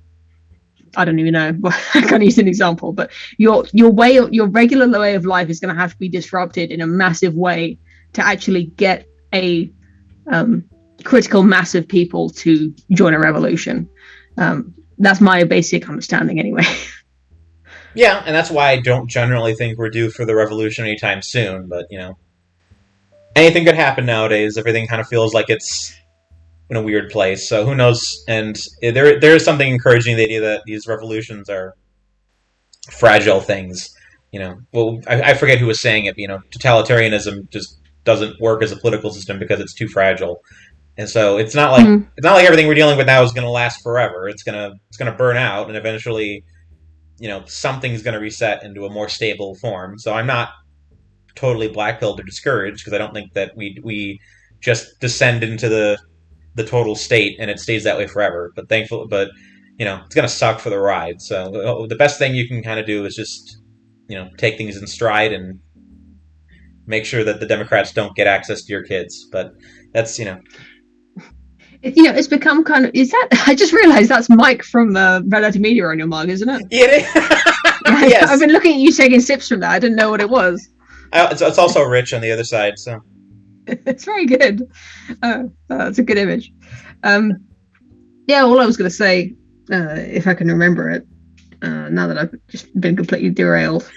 I don't even know. I can't use an example, but your regular way of life is going to have to be disrupted in a massive way to actually get a critical mass of people to join a revolution. That's my basic understanding, anyway. Yeah, and that's why I don't generally think we're due for the revolution anytime soon. But anything could happen nowadays. Everything kind of feels like it's in a weird place, so who knows? And there is something encouraging in the idea that these revolutions are fragile things. I forget who was saying it. Totalitarianism just doesn't work as a political system because it's too fragile, and so it's not like everything we're dealing with now is going to last forever. It's gonna burn out, and eventually, something's going to reset into a more stable form. So I'm not totally black-pilled or discouraged, because I don't think that we just descend into the total state and it stays that way forever. But it's going to suck for the ride. So the best thing you can kind of do is just, take things in stride and make sure that the Democrats don't get access to your kids. But that's, it's become kind of, is that, I just realized that's Mike from Red Letter Media on your mug, isn't it? Yeah. Yes. I've been looking at you taking sips from that. I didn't know what it was. It's also Rich on the other side, so. It's very good. It's a good image. All I was going to say, if I can remember it, now that I've just been completely derailed,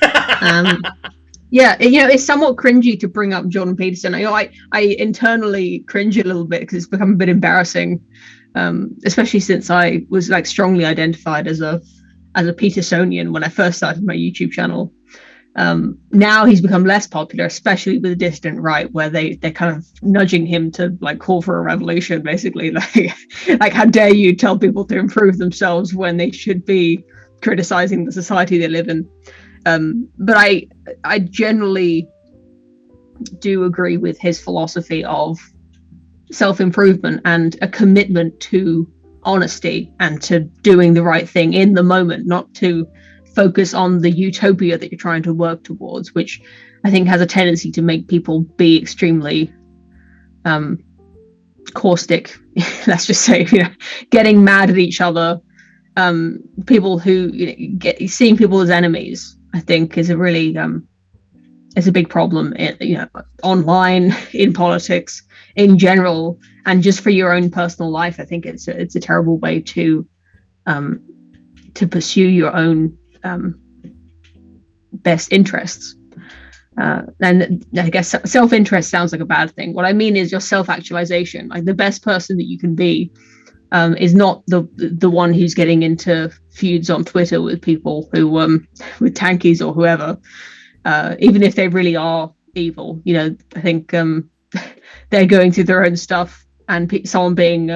Yeah, it's somewhat cringy to bring up Jordan Peterson. I internally cringe a little bit because it's become a bit embarrassing, especially since I was like strongly identified as a Petersonian when I first started my YouTube channel. Now he's become less popular, especially with the Dissonant Right, where they're kind of nudging him to like call for a revolution, basically. Like how dare you tell people to improve themselves when they should be criticizing the society they live in. But I generally do agree with his philosophy of self-improvement and a commitment to honesty and to doing the right thing in the moment, not to focus on the utopia that you're trying to work towards, which I think has a tendency to make people be extremely caustic. Let's just say, getting mad at each other. People who seeing people as enemies, I think, is a really is a big problem. Online, in politics, in general, and just for your own personal life. I think it's a terrible way to pursue your own best interests. And I guess self-interest sounds like a bad thing. What I mean is your self-actualization. Like the best person that you can be is not the one who's getting into feuds on Twitter with people who with tankies or whoever, even if they really are evil. I think they're going through their own stuff, and someone being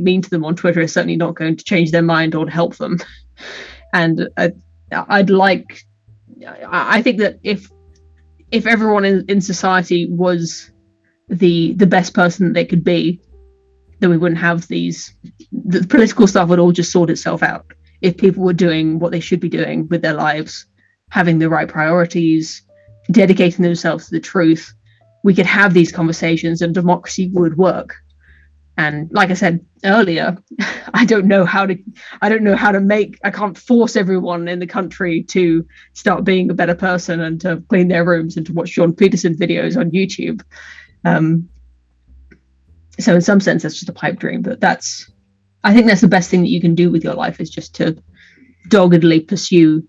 mean to them on Twitter is certainly not going to change their mind or to help them. And I think that if everyone in society was the best person that they could be, then we wouldn't have the political stuff would all just sort itself out. If people were doing what they should be doing with their lives, having the right priorities, dedicating themselves to the truth, we could have these conversations and democracy would work. And like I said earlier, I can't force everyone in the country to start being a better person and to clean their rooms and to watch Jordan Peterson videos on YouTube. So in some sense, that's just a pipe dream. But I think that's the best thing that you can do with your life, is just to doggedly pursue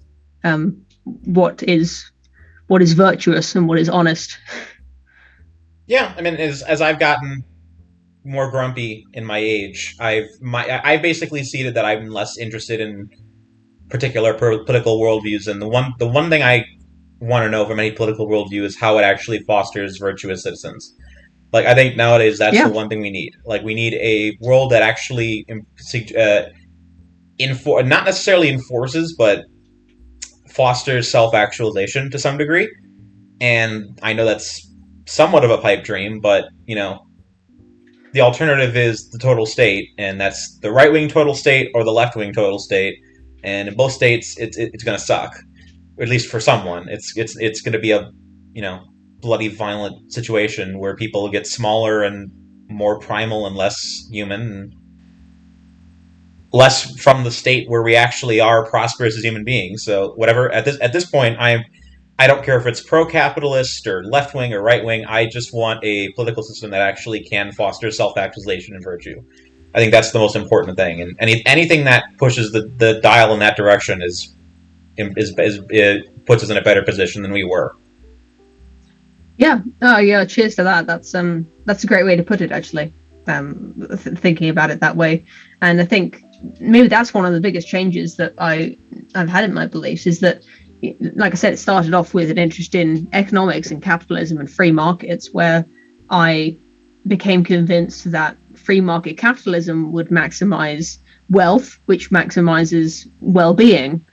what is virtuous and what is honest. Yeah, I mean, as I've gotten more grumpy in my age, I basically ceded that I'm less interested in particular political worldviews, and the one thing I want to know from any political worldview is how it actually fosters virtuous citizens. Like, I think nowadays that's the one thing we need. Like, we need a world that actually not necessarily enforces, but fosters self-actualization to some degree. And I know that's somewhat of a pipe dream, but the alternative is the total state, and that's the right-wing total state or the left-wing total state. And in both states, it's going to suck, or at least for someone. It's going to be a bloody, violent situation where people get smaller and more primal and less human, and less from the state where we actually are prosperous as human beings. So whatever, at this point, I don't care if it's pro-capitalist or left-wing or right-wing. I just want a political system that actually can foster self-actualization and virtue. I think that's the most important thing, and anything that pushes the dial in that direction puts us in a better position than we were. Yeah. Oh, yeah. Cheers to that. That's a great way to put it, actually. Thinking about it that way, and I think maybe that's one of the biggest changes that I've had in my beliefs, is that, like I said, it started off with an interest in economics and capitalism and free markets, where I became convinced that free market capitalism would maximize wealth, which maximizes well-being.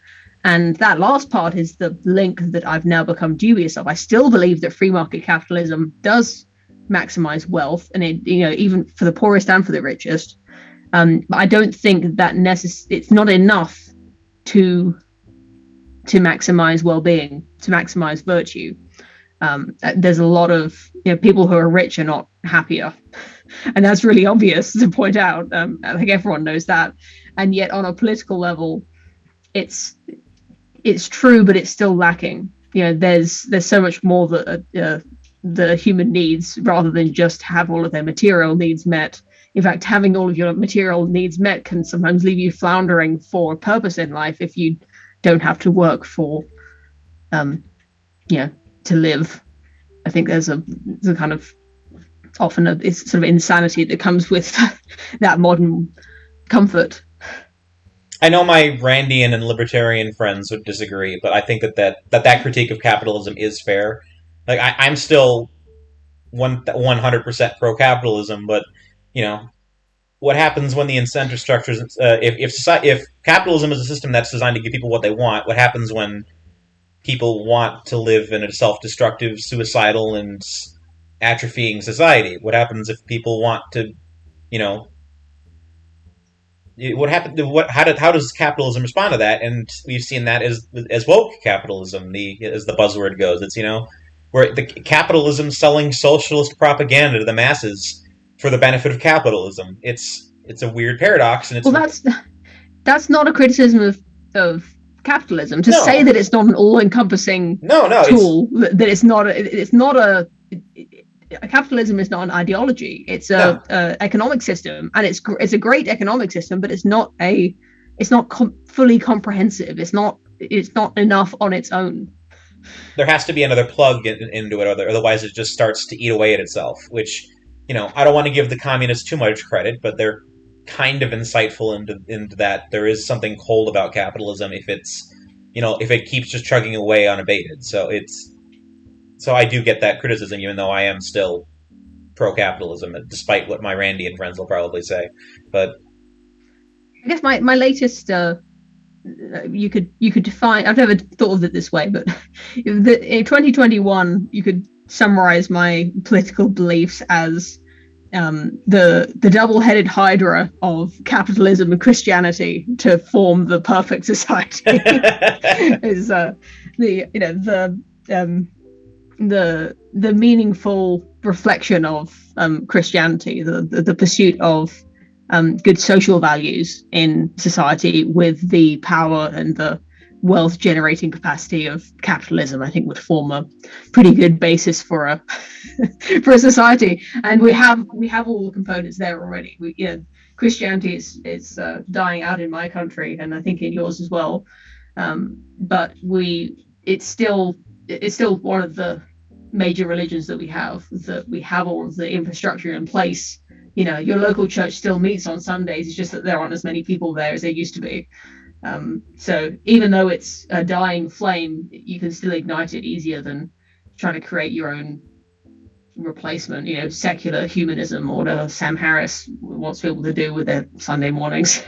And that last part is the link that I've now become dubious of. I still believe that free market capitalism does maximize wealth, and even for the poorest and for the richest. But I don't think that it's not enough to maximize well-being, to maximize virtue. There's a lot of people who are rich are not happier, and that's really obvious to point out. I think everyone knows that, and yet on a political level, it's true, but it's still lacking. There's so much more that the human needs, rather than just have all of their material needs met. In fact, having all of your material needs met can sometimes leave you floundering for purpose in life if you don't have to work for to live. I think there's a kind of often it's sort of insanity that comes with that modern comfort. I know my Randian and libertarian friends would disagree, but I think that critique of capitalism is fair. Like I'm still 100% pro capitalism, but you know what happens when the incentive structures if capitalism is a system that's designed to give people what they want, what happens when people want to live in a self-destructive, suicidal, and atrophying society? What happens if people want to, you know, what happened? How does capitalism respond to that? And we've seen that as woke capitalism, as the buzzword goes. It's where the capitalism selling socialist propaganda to the masses for the benefit of capitalism. It's a weird paradox, and it's that's not a criticism of capitalism to say that it's not an all-encompassing tool. That it's not a capitalism is not an ideology. It's a economic system, and it's a great economic system, but it's not fully comprehensive. It's not enough on its own. There has to be another plug into it, otherwise it just starts to eat away at itself. Which, I don't want to give the communists too much credit, but they're kind of insightful into that. There is something cold about capitalism if it keeps just chugging away unabated. So I do get that criticism, even though I am still pro-capitalism, despite what my Randian friends will probably say. But I guess my latest, you could define. I've never thought of it this way, but in 2021, you could summarize my political beliefs as the double-headed hydra of capitalism and Christianity to form the perfect society. Is the meaningful reflection of Christianity, the pursuit of good social values in society with the power and the wealth generating capacity of capitalism, I think would form a pretty good basis for a for a society. And we have all the components there already. Christianity is dying out in my country, and I think in yours as well. But it's still one of the major religions that we have all of the infrastructure in place. Your local church still meets on Sundays. It's just that there aren't as many people there as there used to be. So even though it's a dying flame, you can still ignite it easier than trying to create your own replacement, secular humanism, or whatever Sam Harris wants people to do with their Sunday mornings.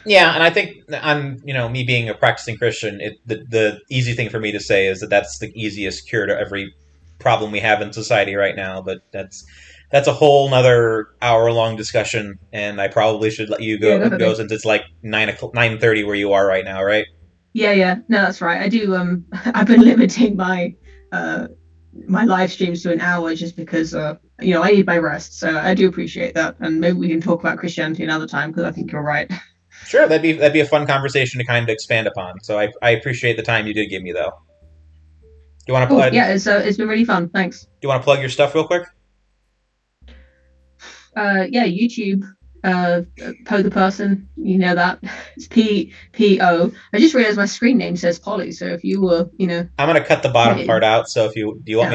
Yeah, and I think me being a practicing Christian, the easy thing for me to say is that that's the easiest cure to every problem we have in society right now. But that's a whole nother hour-long discussion, and I probably should let you go since it's like 9:30 where you are right now, right? Yeah. No, that's right. I do. I've been limiting my live streams to an hour just because I need my rest. So I do appreciate that, and maybe we can talk about Christianity another time, because I think you're right. Sure, that'd be a fun conversation to kind of expand upon. So I appreciate the time you did give me, though. Do you want to? Cool. Yeah, it's been really fun. Thanks. Do you want to plug your stuff real quick? YouTube. Poe the Person. You know that. It's PO. I just realized my screen name says Polly. So if you were, I'm gonna cut the bottom part out. So do you want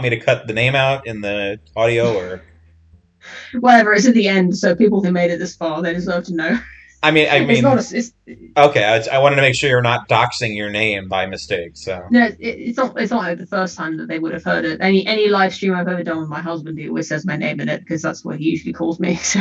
me to cut the name out in the audio, or whatever? It's at the end, so people who made it this far, they deserve to know. I mean, it's okay. I wanted to make sure you're not doxing your name by mistake. So no, it's not like the first time that they would have heard it. Any live stream I've ever done with my husband, he always says my name in it, because that's what he usually calls me. So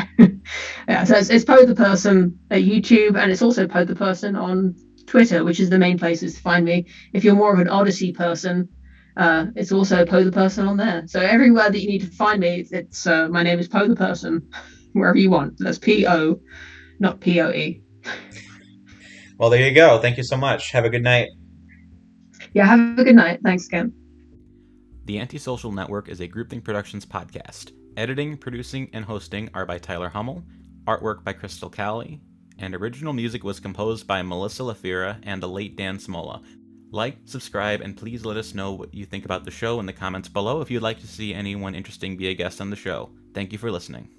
yeah, so it's Poe the Person at YouTube, and it's also Poe the Person on Twitter, which is the main places to find me. If you're more of an Odyssey person, it's also Poe the Person on there. So everywhere that you need to find me, it's my name is Poe the Person, wherever you want. That's PO. Not POE. Well, there you go. Thank you so much. Have a good night. Yeah, have a good night. Thanks again. The AntiSocial Network is a Groupthink Productions podcast. Editing, producing, and hosting are by Tyler Hummel, artwork by Crystal Cowley, and original music was composed by Melissa Lafira and the late Dan Smolla. Like, subscribe, and please let us know what you think about the show in the comments below if you'd like to see anyone interesting be a guest on the show. Thank you for listening.